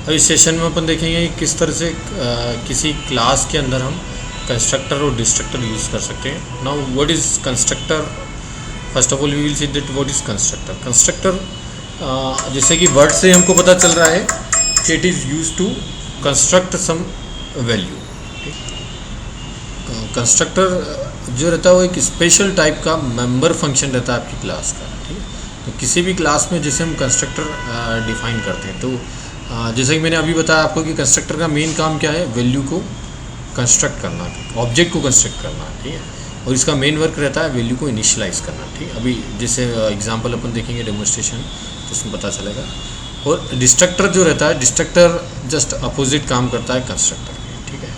अब इस सेशन में अपन देखेंगे कि किस तरह से किसी क्लास के अंदर हम कंस्ट्रक्टर और डिस्ट्रक्टर यूज़ कर सकते हैं। Now what is constructor? First of all we will see that what is constructor. Constructor जैसे कि वर्ड से हमको पता चल रहा है कि it is use to construct some value. Constructor जो रहता है वो एक स्पेशल टाइप का मेंबर फंक्शन रहता है आपकी क्लास का। ठीक है, तो किसी भी क्लास में जैसे हम कंस्ट्रक्टर डिफाइन करते हैं तो जैसे कि मैंने अभी बताया आपको कि कंस्ट्रक्टर का मेन काम क्या है, वैल्यू को कंस्ट्रक्ट करना, ऑब्जेक्ट को कंस्ट्रक्ट करना। ठीक है, और इसका मेन वर्क रहता है वैल्यू को इनिशियलाइज करना। ठीक है, अभी जैसे एग्जांपल अपन देखेंगे डेमोन्स्ट्रेशन तो उसमें पता चलेगा। और डिस्ट्रक्टर जो रहता है, डिस्ट्रक्टर जस्ट अपोजिट काम करता है कंस्ट्रक्टर के। ठीक है,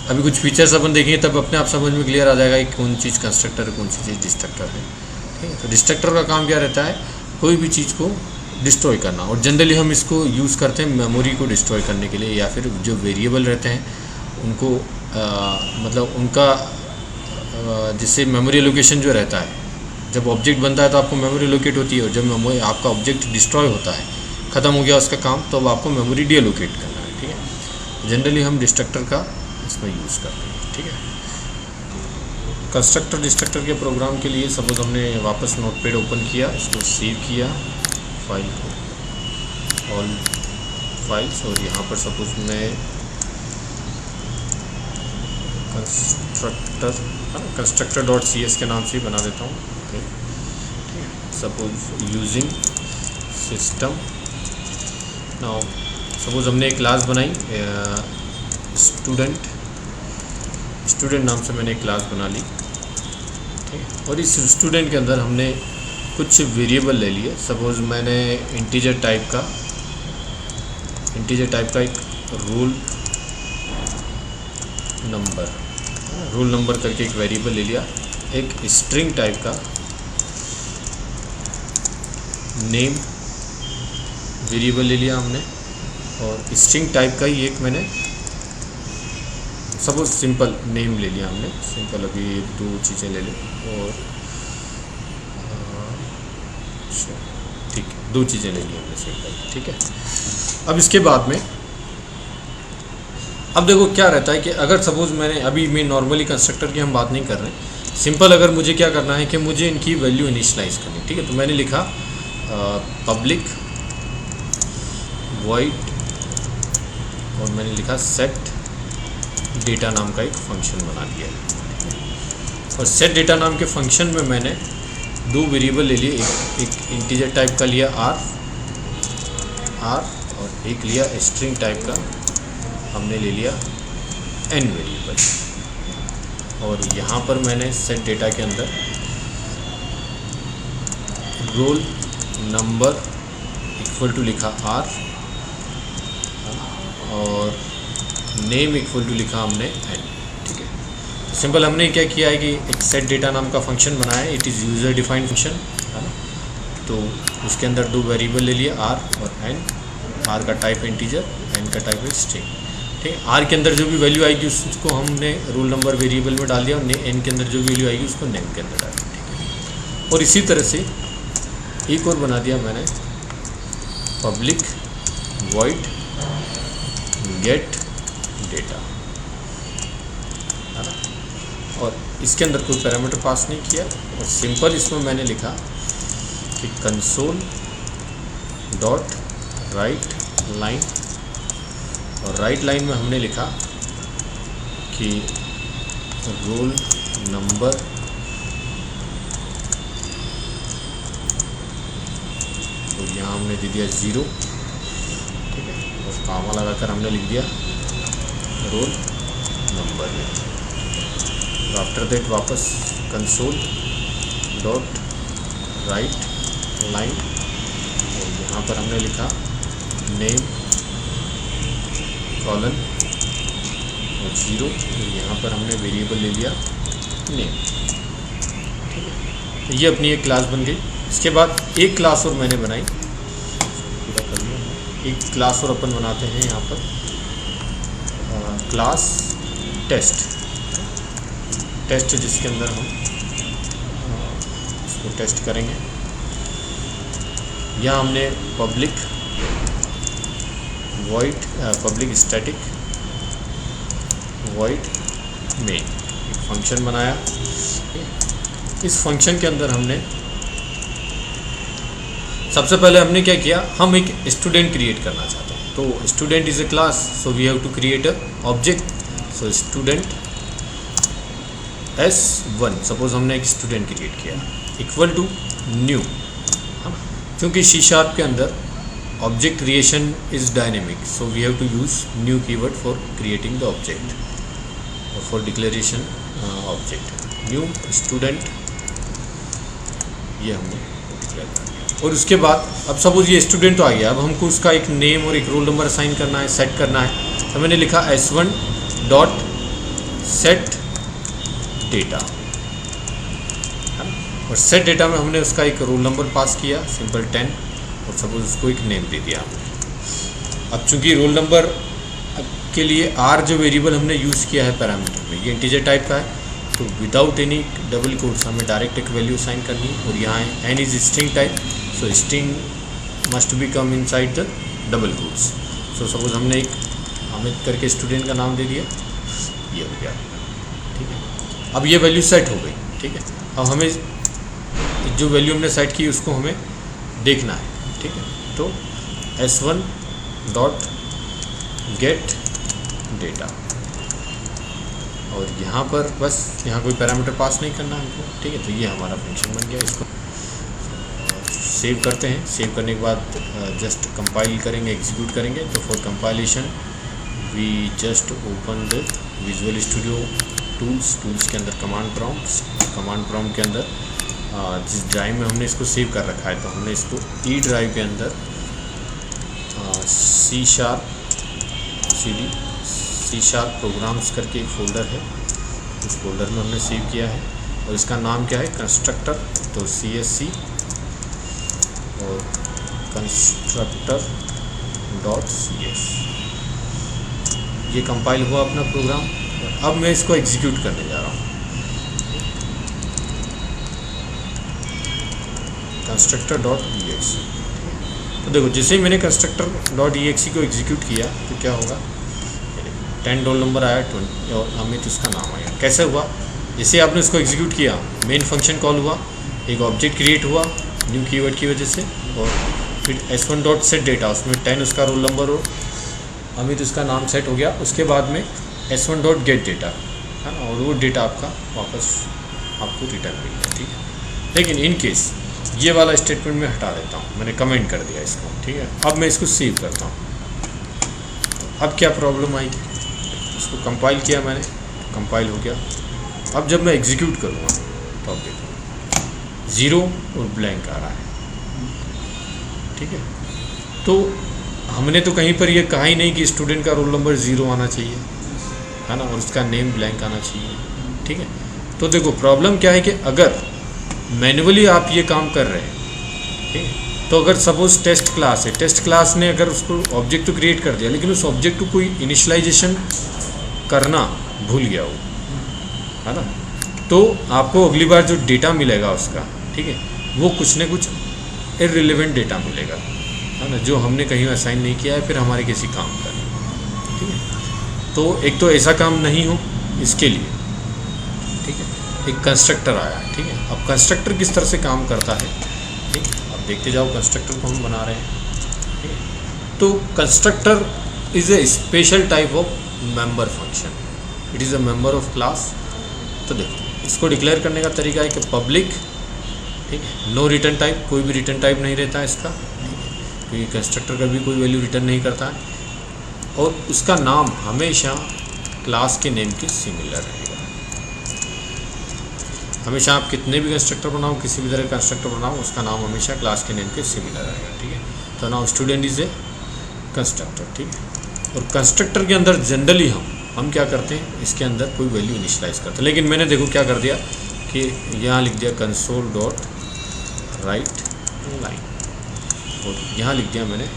अभी कुछ फीचर्स अपन देखेंगे तब अपने आप समझ में क्लियर आ जाएगा कि कौन चीज़ कंस्ट्रक्टर है, कौन सी चीज़ डिस्ट्रक्टर है। ठीक है, तो डिस्ट्रक्टर का काम क्या रहता है, कोई भी चीज़ को डिस्ट्रॉय करना। और जनरली हम इसको यूज़ करते हैं मेमोरी को डिस्ट्रॉय करने के लिए, या फिर जो वेरिएबल रहते हैं उनको मतलब उनका जिससे मेमोरी लोकेशन जो रहता है, जब ऑब्जेक्ट बनता है तो आपको मेमोरी लोकेट होती है, और जब मेमोरी आपका ऑब्जेक्ट डिस्ट्रॉय होता है, ख़त्म हो गया उसका काम, तो अब आपको मेमोरी डीलोकेट करना है। ठीक है, जनरली हम डिस्ट्रक्टर का इसमें यूज़ करते हैं। ठीक है, कंस्ट्रक्टर डिस्ट्रक्टर के प्रोग्राम के लिए सपोज हमने वापस नोटपैड ओपन किया, इसको सेव किया फाइल को, ऑल फाइल्स, और यहाँ पर सपोज मैं कंस्ट्रक्टर डॉट सी एस के नाम से ही बना देता हूँ। ठीक है, suppose using system. Now suppose हमने एक क्लास बनाई स्टूडेंट नाम से मैंने एक क्लास बना ली। ठीक है, और इस स्टूडेंट के अंदर हमने कुछ वेरिएबल ले लिए। सपोज मैंने इंटीजर टाइप का एक रोल नंबर करके एक वेरिएबल ले लिया, एक स्ट्रिंग टाइप का नेम वेरिएबल ले लिया हमने, और स्ट्रिंग टाइप का ही एक मैंने सपोज सिंपल नेम ले लिया हमने, सिंपल। अभी दो चीज़ें ले लें, और ठीक है, दो चीज़ें ले ली हमने सिंपल। ठीक है, अब इसके बाद में अब देखो क्या रहता है कि अगर सपोज मैं नॉर्मली कंस्ट्रक्टर की हम बात नहीं कर रहे हैं, सिंपल अगर मुझे क्या करना है कि मुझे इनकी वैल्यू इनिशियलाइज करनी। ठीक है, तो मैंने लिखा पब्लिक वॉइड, और मैंने लिखा सेट डेटा नाम का एक फंक्शन बना दिया है। और सेट डेटा नाम के फंक्शन में मैंने दो वेरिएबल ले लिए, एक इंटीजर टाइप का लिया आर, और एक लिया स्ट्रिंग टाइप का हमने ले लिया एन वेरिएबल। और यहाँ पर मैंने सेट डेटा के अंदर रोल नंबर इक्वल टू लिखा आर, और नेम इक्वल टू लिखा हमने एन। ठीक है, सिंपल हमने क्या किया है कि एक सेट डेटा नाम का फंक्शन बनाया है, it is user defined function है ना। तो उसके अंदर दो वेरिएबल ले लिया आर और एन, आर का टाइप इंटीजर, एन का टाइप है स्ट्रिंग। ठीक है, आर के अंदर जो भी वैल्यू आएगी उसको हमने रोल नंबर वेरिएबल में डाल दिया, और एन के अंदर जो वैल्यू आएगी उसको नेम के अंदर डाल दिया। ठीक है, और इसी तरह से एक और बना दिया मैंने, पब्लिक वॉइड गेट डेटा है ना, और इसके अंदर कोई पैरामीटर पास नहीं किया, और सिंपल इसमें मैंने लिखा कि कंसोल डॉट राइट लाइन, और राइट लाइन में हमने लिखा कि रोल नंबर तो यहाँ हमने दे दिया 0। ठीक है, और कामा लगाकर हमने लिख दिया रोल नंबर। तो आफ्टर दैट वापस कंसोल डॉट राइट लाइन, और यहाँ पर हमने लिखा नेम कॉलन और 0, तो यहाँ पर हमने वेरिएबल ले लिया नेम। ठीक है, तो ये अपनी एक क्लास बन गई। इसके बाद एक क्लास और मैंने बनाई, पूरा कर लिया। एक क्लास और अपन बनाते हैं यहाँ पर, क्लास टेस्ट, जिसके अंदर हम इसको टेस्ट करेंगे। यहाँ हमने public void public static void main, एक फंक्शन बनाया। इस फंक्शन के अंदर हमने सबसे पहले हमने क्या किया, हम एक स्टूडेंट क्रिएट करना चाहते हैं। तो student is a class, so we have to create a object. So student S1, suppose हमने एक स्टूडेंट क्रिएट किया, इक्वल टू न्यू, है ना, क्योंकि C# के अंदर object creation is dynamic, so we have to use new keyword for creating the object और for declaration object. New student, ये हमने डिक्लेयर कर दिया। और उसके बाद अब सपोज ये स्टूडेंट तो आ गया, अब हमको उसका एक नेम और एक रोल नंबर असाइन करना है, सेट करना है। तो मैंने लिखा S1 डॉट सेट डेटा, है ना, और सेट डेटा में हमने उसका एक रोल नंबर पास किया, सिंपल 10, और सपोज उसको एक नेम दे दिया हमने। अब चूंकि रोल नंबर के लिए R जो वेरिएबल हमने यूज़ किया है पैरामीटर में, ये इंटीजर टाइप का है, तो विदाउट एनी डबल कोट्स हमें डायरेक्ट एक वैल्यू असाइन करनी है। और यहाँ n is string type, so string must be come inside the double quotes. So suppose हमने एक अमित करके स्टूडेंट का नाम दे दिया, ये हो गया, ठीक है। अब ये वैल्यू सेट हो गई, ठीक है। अब हमें जो वैल्यू हमने सेट की उसको हमें देखना है, ठीक है। तो S1 डॉट गेट डेटा, और यहाँ पर बस यहाँ कोई पैरामीटर पास नहीं करना हमको, ठीक है। तो ये हमारा फंक्शन बन गया। इसको सेव करते हैं। सेव करने के बाद जस्ट कंपाइल करेंगे, एग्जीक्यूट करेंगे। तो for compilation we just open the visual studio tools के अंदर कमांड प्रॉम्प्ट के अंदर जिस ड्राइव में हमने इसको सेव कर रखा है, तो हमने इसको ई ड्राइव के अंदर C# प्रोग्राम्स करके एक फ़ोल्डर है, उस फोल्डर में हमने सेव किया है। और इसका नाम क्या है, कंस्ट्रक्टर, तो CSC और कंस्ट्रक्टर डॉट CS। ये कंपाइल हुआ अपना प्रोग्राम। अब मैं इसको एग्जीक्यूट करने जा रहा हूँ। कंस्ट्रक्टर डॉट EXE, तो देखो जैसे ही मैंने कंस्ट्रक्टर डॉट EXE को एग्जीक्यूट किया तो क्या होगा, 10 रोल नंबर आया, 20 और अमित उसका नाम आया। कैसे हुआ, जैसे आपने उसको एग्जीक्यूट किया, मेन फंक्शन कॉल हुआ, एक ऑब्जेक्ट क्रिएट हुआ न्यू कीवर्ड की वजह से, और फिर S1 डॉट सेट डेटा, उसमें 10 उसका रोल नंबर हो, अमित उसका नाम सेट हो गया। उसके बाद में S1 डॉट गेट डेटा, है ना, और वो डेटा आपका वापस आपको रिटर्न मिल गया, ठीक है। लेकिन इन केस ये वाला स्टेटमेंट मैं हटा देता हूँ, मैंने कमेंट कर दिया इसको, ठीक है। अब मैं इसको सेव करता हूँ। अब क्या प्रॉब्लम आएगी, इसको कंपाइल किया मैंने, कंपाइल हो गया। अब जब मैं एग्जीक्यूट करूँगा तो अब देखो 0 और ब्लैंक आ रहा है, ठीक है। तो हमने तो कहीं पर ये कहा ही नहीं कि स्टूडेंट का रोल नंबर 0 आना चाहिए, है ना, और उसका नेम ब्लैंक आना चाहिए, ठीक है। तो देखो प्रॉब्लम क्या है कि अगर मैन्युअली आप ये काम कर रहे हैं, ठीक है, तो अगर सपोज टेस्ट क्लास है, टेस्ट क्लास ने अगर उसको ऑब्जेक्ट तो क्रिएट कर दिया, लेकिन उस ऑब्जेक्ट को कोई इनिशियलाइजेशन करना भूल गया हो, है ना, तो आपको अगली बार जो डेटा मिलेगा उसका, ठीक है, वो कुछ न कुछ इररिलेवेंट डेटा मिलेगा, है ना, जो हमने कहीं असाइन नहीं किया है, फिर हमारे किसी काम का नहीं, ठीक है। तो एक तो ऐसा काम नहीं हो, इसके लिए ठीक है एक कंस्ट्रक्टर आया है, ठीक है। अब कंस्ट्रक्टर किस तरह से काम करता है, ठीक है, अब देखते जाओ कंस्ट्रक्टर को हम बना रहे हैं, ठीक है। तो constructor is a special type of member function, it is a member of class. तो देखो इसको डिक्लेयर करने का तरीका है कि पब्लिक, ठीक है, नो रिटर्न टाइप, कोई भी रिटर्न टाइप नहीं रहता है इसका, ठीक है, क्योंकि कंस्ट्रक्टर का भी कोई वैल्यू रिटर्न नहीं करता है, और उसका नाम हमेशा क्लास के नेम के सिमिलर रहेगा। हमेशा आप कितने भी कंस्ट्रक्टर बनाओ, किसी भी तरह का कंस्ट्रक्टर बनाओ, उसका नाम हमेशा क्लास के नेम के सिमिलर रहेगा, ठीक है। तो now student is A constructor, ठीक है। और कंस्ट्रक्टर के अंदर जनरली हम क्या करते हैं, इसके अंदर कोई वैल्यू इनिशियलाइज करते हैं, लेकिन मैंने देखो क्या कर दिया कि यहाँ लिख दिया कंसोल डॉट राइट लाइन, और यहाँ लिख दिया मैंने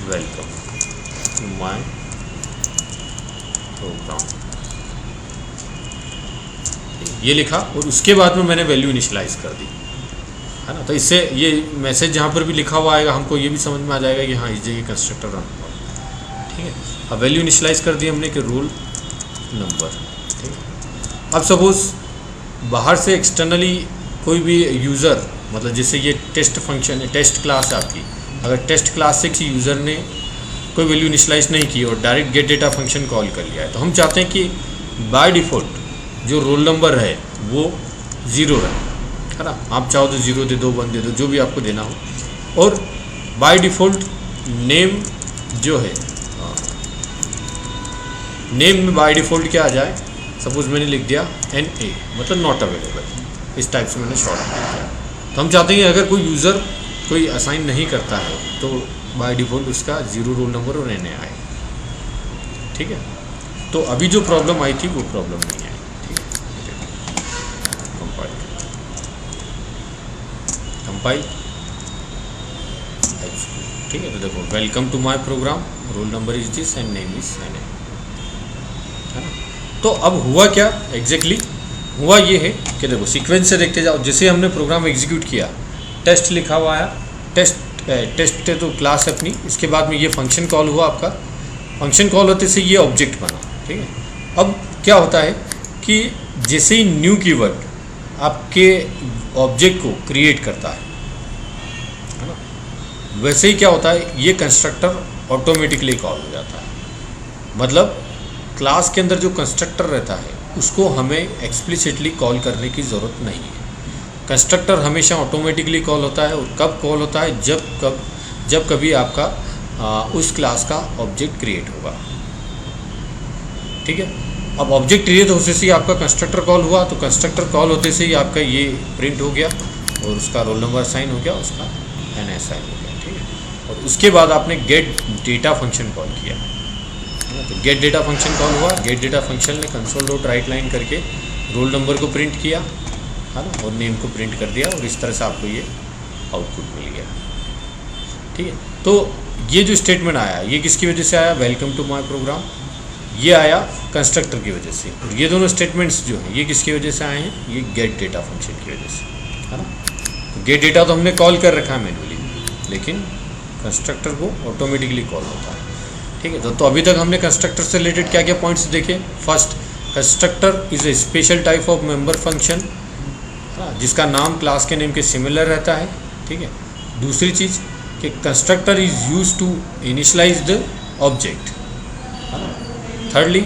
वेलकम टू माय प्रोग्राम, ये लिखा, और उसके बाद में मैंने वैल्यू इनिशियलाइज कर दी, है ना। तो इससे ये मैसेज जहाँ पर भी लिखा हुआ आएगा हमको ये भी समझ में आ जाएगा कि हाँ इस जगह कंस्ट्रक्टर रन हुआ। ठीक है, अब वैल्यू इनिशियलाइज कर दी हमने कि रोल नंबर। ठीक है, अब सपोज बाहर से एक्सटर्नली कोई भी यूज़र, मतलब जैसे ये टेस्ट फंक्शन है, टेस्ट क्लास है आपकी, अगर टेस्ट क्लास से किसी यूज़र ने कोई वैल्यू इनिशियलाइज नहीं की और direct gate data function call कर लिया है, तो हम चाहते हैं कि बाय डिफ़ॉल्ट जो रोल नंबर है वो 0 रहे, है ना। आप चाहो तो 0 दे दो, 1 दे दो, जो भी आपको देना हो। और बाय डिफ़ॉल्ट नेम जो है, नेम में बाय डिफ़ॉल्ट क्या आ जाए, सपोज मैंने लिख दिया NA, मतलब नॉट अवेलेबल, इस टाइप से मैंने शॉर्ट किया। तो हम चाहते हैं कि अगर कोई यूज़र कोई असाइन नहीं करता है तो बाय डिफ़ॉल्ट उसका 0 रोल नंबर और NA आए। ठीक है, तो अभी जो प्रॉब्लम आई थी वो प्रॉब्लम नहीं आई। ठीक है, कंपाइल। ठीक है, तो देखो welcome to my program, roll number is this and name is NA, है ना। तो अब हुआ क्या एग्जैक्टली, हुआ ये है कि देखो सीक्वेंस से देखते जाओ। जैसे हमने प्रोग्राम एग्जीक्यूट किया, टेस्ट लिखा हुआ आया, टेस्ट तो क्लास है अपनी, इसके बाद में ये फंक्शन कॉल हुआ आपका, फंक्शन कॉल होते से ये ऑब्जेक्ट बना। ठीक है, अब क्या होता है कि जैसे ही न्यू कीवर्ड आपके ऑब्जेक्ट को क्रिएट करता है ना, वैसे ही क्या होता है, ये कंस्ट्रक्टर ऑटोमेटिकली कॉल हो जाता है। मतलब क्लास के अंदर जो कंस्ट्रक्टर रहता है उसको हमें एक्सप्लिसिटली कॉल करने की ज़रूरत नहीं है। कंस्ट्रक्टर हमेशा ऑटोमेटिकली कॉल होता है। और कब कॉल होता है, जब कभी आपका उस क्लास का ऑब्जेक्ट क्रिएट होगा। ठीक है, अब ऑब्जेक्ट क्रिएट होने से ही आपका कंस्ट्रक्टर कॉल हुआ, तो कंस्ट्रक्टर कॉल होते से ही आपका ये प्रिंट हो गया और उसका रोल नंबर साइन हो गया, उसका NA साइन हो गया। ठीक है, और उसके बाद आपने गेट डेटा फंक्शन कॉल किया, तो गेट डेटा फंक्शन कॉल हुआ। गेट डेटा फंक्शन ने कंसोल डॉट राइट लाइन करके रोल नंबर को प्रिंट किया, है ना, और नेम को प्रिंट कर दिया, और इस तरह से आपको ये आउटपुट मिल गया। ठीक है, तो ये जो स्टेटमेंट आया ये किसकी वजह से आया, वेलकम टू माय प्रोग्राम, ये आया कंस्ट्रक्टर की वजह से। और ये दोनों स्टेटमेंट्स जो हैं ये किसकी वजह से आए हैं, ये गेट डेटा फंक्शन की वजह से, है ना। तो गेट डेटा तो हमने कॉल कर रखा है मैन्युअली, लेकिन कंस्ट्रक्टर को ऑटोमेटिकली कॉल होता है। ठीक है, तो अभी तक हमने कंस्ट्रक्टर से रिलेटेड क्या क्या पॉइंट्स देखे। First, constructor is a special type of member function, जिसका नाम क्लास के नेम के सिमिलर रहता है। ठीक है, दूसरी चीज़ कि constructor is use to initialize the object. Thirdly,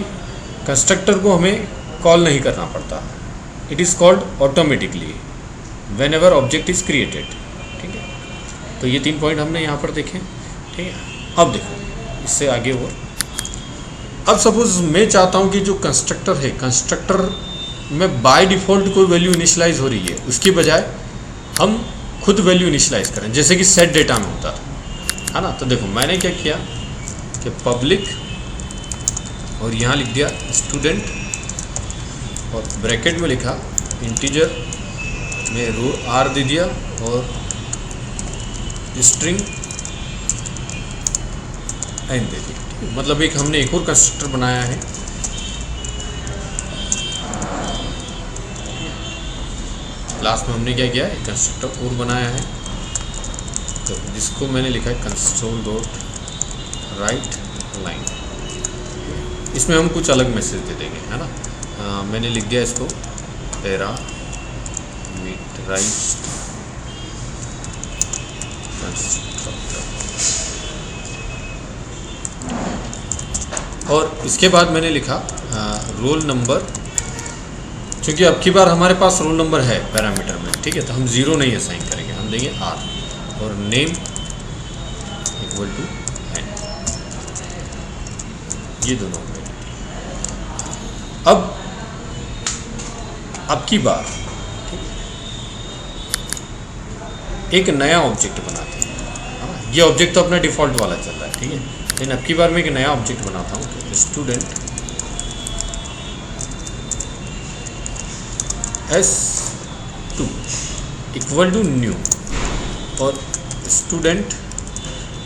constructor को हमें कॉल नहीं करना पड़ता, it is called automatically whenever object is created. ठीक है, तो ये 3 पॉइंट हमने यहाँ पर देखे। ठीक है, अब देखो इससे आगे और, अब सपोज मैं चाहता हूँ कि जो कंस्ट्रक्टर है, कंस्ट्रक्टर में बाय डिफ़ॉल्ट कोई वैल्यू इनिशियलाइज हो रही है, उसकी बजाय हम खुद वैल्यू इनिशियलाइज करें, जैसे कि सेट डेटा में होता था, है ना। तो देखो मैंने क्या किया कि पब्लिक, और यहाँ लिख दिया स्टूडेंट, और ब्रैकेट में लिखा इंटीजर में रो R दे दिया, और स्ट्रिंग N दे दिया। मतलब एक हमने एक और कंस्ट्रक्टर बनाया है। लास्ट में हमने क्या किया है, कंस्ट्रक्टर और बनाया है, तो जिसको मैंने लिखा है कंसोल डॉट राइट लाइन। इसमें हम कुछ अलग मैसेज दे देंगे, है ना। मैंने लिख दिया इसको पैरामीटराइज्ड कंस्ट्रक्टर, और इसके बाद मैंने लिखा रोल नंबर, क्योंकि अब की बार हमारे पास रोल नंबर है पैरामीटर में। ठीक है, तो हम 0 नहीं असाइन करेंगे, हम देंगे R, और नेम इक्वल टू N। ये दोनों होंगे। अब की बार एक नया ऑब्जेक्ट बनाते हैं। ये ऑब्जेक्ट तो अपना डिफ़ॉल्ट वाला चल रहा है, ठीक है, लेकिन अब की बार मैं एक नया ऑब्जेक्ट बनाता हूँ, student S2 equal to new, और स्टूडेंट,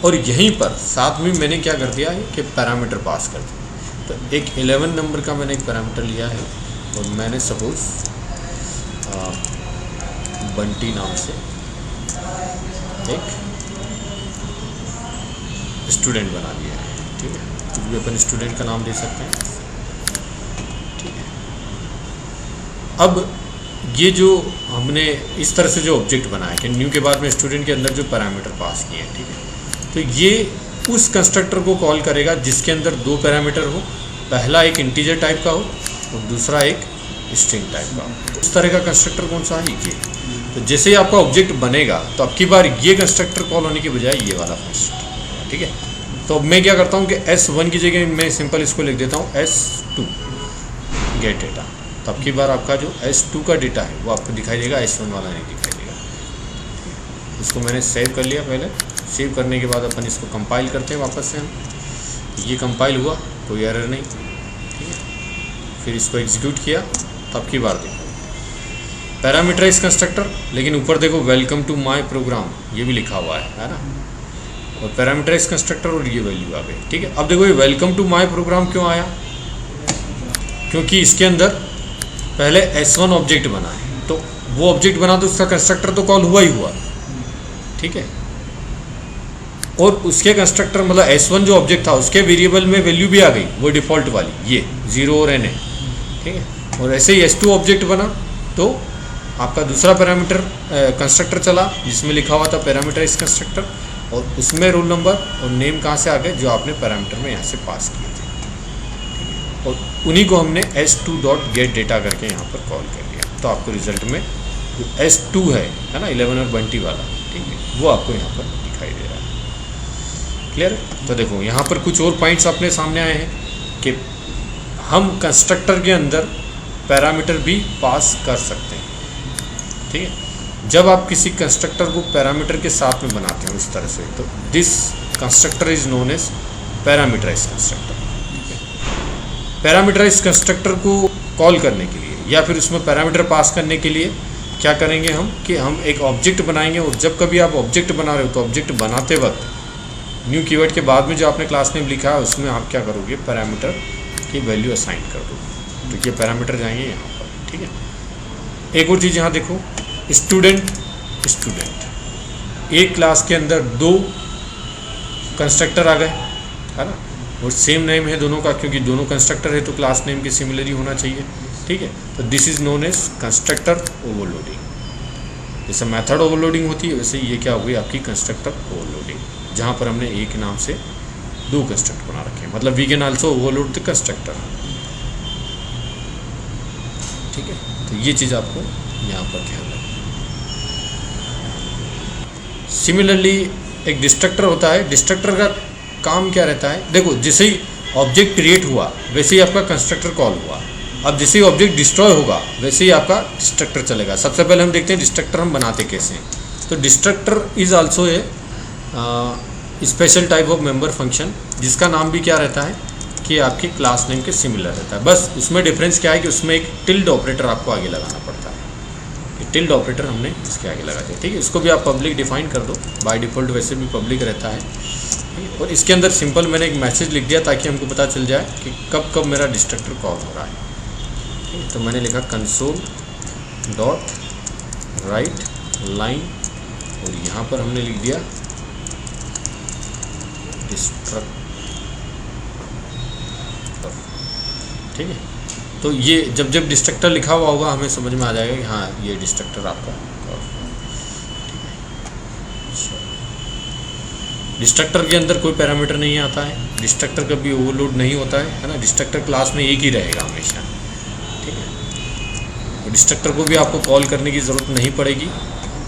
और यहीं पर साथ में मैंने क्या कर दिया है कि पैरामीटर पास कर दिया। तो एक 11 नंबर का मैंने एक पैरामीटर लिया है, और मैंने सपोज बंटी नाम से एक स्टूडेंट बना दिया है। ठीक है, कुछ भी अपन स्टूडेंट का नाम दे सकते हैं। ठीक है, अब ये जो हमने इस तरह से जो ऑब्जेक्ट बनाया कि न्यू के बाद में स्टूडेंट के अंदर जो पैरामीटर पास किए हैं, ठीक है, तो ये उस कंस्ट्रक्टर को कॉल करेगा जिसके अंदर दो पैरामीटर हो, पहला एक इंटीजर टाइप का हो और दूसरा एक स्ट्रिंग टाइप का हो। उस तरह का कंस्ट्रक्टर कौन सा है? ये। तो जैसे ही आपका ऑब्जेक्ट बनेगा तो अब की बार ये कंस्ट्रक्टर कॉल होने की बजाय ये वाला फर्स्ट। ठीक है, तो अब मैं क्या करता हूँ कि S1 की जगह मैं सिंपल इसको लिख देता हूँ S2 गेट डेटा। तो अब की बार आपका जो S2 का डेटा है वो आपको दिखाई देगा, S1 वाला नहीं दिखाई देगा। इसको मैंने सेव कर लिया। पहले सेव करने के बाद अपन इसको कंपाइल करते हैं वापस से हम। ये कंपाइल हुआ, कोई एरर नहीं। ठीक है, फिर इसको एग्जीक्यूट किया तो अब की बार देखो पैरामीटराइज कंस्ट्रक्टर, लेकिन ऊपर देखो वेलकम टू माय प्रोग्राम ये भी लिखा हुआ है ना, और पैरामीटराइज कंस्ट्रक्टर और ये वैल्यू आ गई। ठीक है, अब देखो ये वेलकम टू माय प्रोग्राम क्यों आया? क्योंकि इसके अंदर पहले S1 ऑब्जेक्ट बना है, तो वो ऑब्जेक्ट बना तो उसका कंस्ट्रक्टर तो कॉल हुआ ही हुआ। ठीक है, और उसके कंस्ट्रक्टर मतलब S1 जो ऑब्जेक्ट था उसके वेरिएबल में वैल्यू भी आ गई, वो डिफ़ॉल्ट वाली ये 0 और n है। ठीक है, और ऐसे ही S2 ऑब्जेक्ट बना तो आपका दूसरा पैरामीटर कंस्ट्रक्टर चला जिसमें लिखा हुआ था पैरामीटराइज कंस्ट्रक्टर, और उसमें रोल नंबर और नेम कहाँ से आ गए जो आपने पैरामीटर में यहाँ से पास किए थे। ठीक है, और उन्हीं को हमने S2.getData करके यहाँ पर कॉल कर दिया। तो आपको रिजल्ट में जो S2 है ना 11 और बंटी वाला, ठीक है, वो आपको यहाँ पर दिखाई दे रहा है। क्लियर? तो देखो यहाँ पर कुछ और पॉइंट्स अपने सामने आए हैं कि हम कंस्ट्रक्टर के अंदर पैरामीटर भी पास कर सकते हैं। ठीक है, जब आप किसी कंस्ट्रक्टर को पैरामीटर के साथ में बनाते हैं इस तरह से, तो this constructor is known as parameterize constructor. ठीक है, पैरामीटराइज कंस्ट्रक्टर को कॉल करने के लिए या फिर उसमें पैरामीटर पास करने के लिए क्या करेंगे हम कि हम एक ऑब्जेक्ट बनाएंगे, और जब कभी आप ऑब्जेक्ट बना रहे हो तो ऑब्जेक्ट बनाते वक्त न्यू कीवर्ड के बाद में जो आपने क्लास नेम लिखा है उसमें आप क्या करोगे, पैरामीटर की वैल्यू असाइन कर दोगे। तो ये पैरामीटर जाएंगे यहाँ पर। ठीक है, एक और चीज़ यहाँ देखो, स्टूडेंट एक क्लास के अंदर दो कंस्ट्रक्टर आ गए, है ना, और सेम नेम है दोनों का, क्योंकि दोनों कंस्ट्रक्टर है तो क्लास नेम के सिमिलर ही होना चाहिए। ठीक है, तो this is known as constructor overloading. जैसे मेथड ओवरलोडिंग होती है वैसे ये क्या हो गई आपकी कंस्ट्रक्टर ओवरलोडिंग, जहाँ पर हमने एक नाम से दो कंस्ट्रक्टर बना रखे हैं। मतलब we can also overload the constructor. ठीक है, तो ये चीज़ आपको यहाँ पर ध्यान रखना। सिमिलरली एक डिस्ट्रक्टर होता है। डिस्ट्रक्टर का काम क्या रहता है? देखो, जैसे ही ऑब्जेक्ट क्रिएट हुआ वैसे ही आपका कंस्ट्रक्टर कॉल हुआ। अब जैसे ही ऑब्जेक्ट डिस्ट्रॉय होगा वैसे ही आपका डिस्ट्रक्टर चलेगा। सबसे पहले हम देखते हैं डिस्ट्रक्टर हम बनाते कैसे हैं। तो destructor is also a special type of member function, जिसका नाम भी क्या रहता है कि आपके क्लास नेम के सिमिलर रहता है। बस उसमें डिफरेंस क्या है कि उसमें एक टिल्ड ऑपरेटर आपको आगे लगाना पड़ता है। ये टिल्ड ऑपरेटर हमने इसके आगे लगा दिया। ठीक है, इसको भी आप पब्लिक डिफाइन कर दो, बाय डिफ़ॉल्ट वैसे भी पब्लिक रहता है। और इसके अंदर सिंपल मैंने एक मैसेज लिख दिया ताकि हमको पता चल जाए कि कब कब मेरा डिस्ट्रक्टर कॉल हो रहा है। ठीक है, तो मैंने लिखा कंसोल डॉट राइट लाइन, और यहाँ पर हमने लिख दिया डिस्ट्रक्टर। ठीक है, तो ये जब जब डिस्ट्रक्टर लिखा हुआ होगा हमें समझ में आ जाएगा कि हाँ ये डिस्ट्रक्टर आपका। डिस्ट्रक्टर के अंदर कोई पैरामीटर नहीं आता है, डिस्ट्रक्टर कभी ओवरलोड नहीं होता है ना। डिस्ट्रक्टर क्लास में एक ही रहेगा हमेशा। ठीक है, डिस्ट्रक्टर को भी आपको कॉल करने की ज़रूरत नहीं पड़ेगी।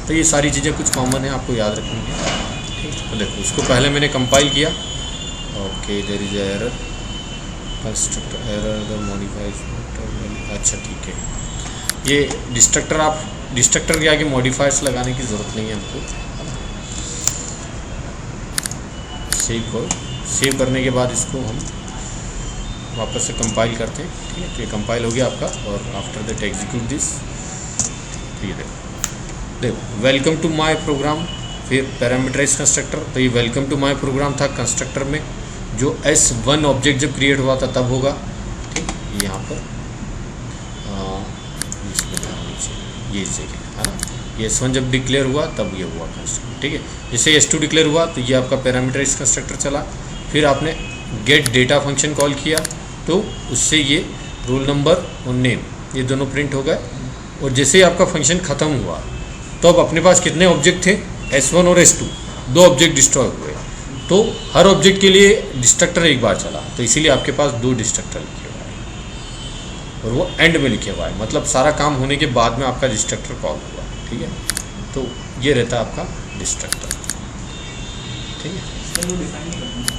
तो ये सारी चीज़ें कुछ कॉमन है, आपको याद रखनी है। ठीक है, तो देखो इसको पहले मैंने कंपाइल किया। Okay, there is error, constructor error the modifies. अच्छा ठीक है, ये डिस्ट्रक्टर आप डिस्ट्रक्टर के आगे मॉडिफायर्स लगाने की ज़रूरत नहीं है हमको। सेव करने के बाद इसको हम वापस से कंपाइल करते हैं। ठीक है, तो ये कंपाइल हो गया आपका, और आफ्टर दैट एग्जीक्यूट दिस। ठीक है, देखो वेलकम टू माय प्रोग्राम, फिर पैरामीटराइज कंस्ट्रक्टर। तो ये वेलकम टू माय प्रोग्राम था कंस्ट्रक्टर में, जो S1 ऑब्जेक्ट जब क्रिएट हुआ था तब होगा। ठीक, यहाँ पर इसमें नीचे ये जगह है ना, ये S1 जब डिक्लेयर हुआ तब ये हुआ कंस्ट्रक्टर, ठीक है। जैसे S2 डिक्लेयर हुआ तो ये आपका पैरामीटराइज कंस्ट्रक्टर चला, फिर आपने गेट डेटा फंक्शन कॉल किया तो उससे ये रोल नंबर और नेम ये दोनों प्रिंट हो गए। और जैसे ही आपका फंक्शन ख़त्म हुआ तो अब अपने पास कितने ऑब्जेक्ट थे, S1 और S2, दो ऑब्जेक्ट डिस्ट्रॉय हुए। तो हर ऑब्जेक्ट के लिए डिस्ट्रक्टर एक बार चला, तो इसीलिए आपके पास दो डिस्ट्रक्टर लिखे हुआ है और वो एंड में लिखे हुआ है, मतलब सारा काम होने के बाद में आपका डिस्ट्रक्टर कॉल हुआ, ठीक है। तो ये रहता है आपका डिस्ट्रक्टर, ठीक है।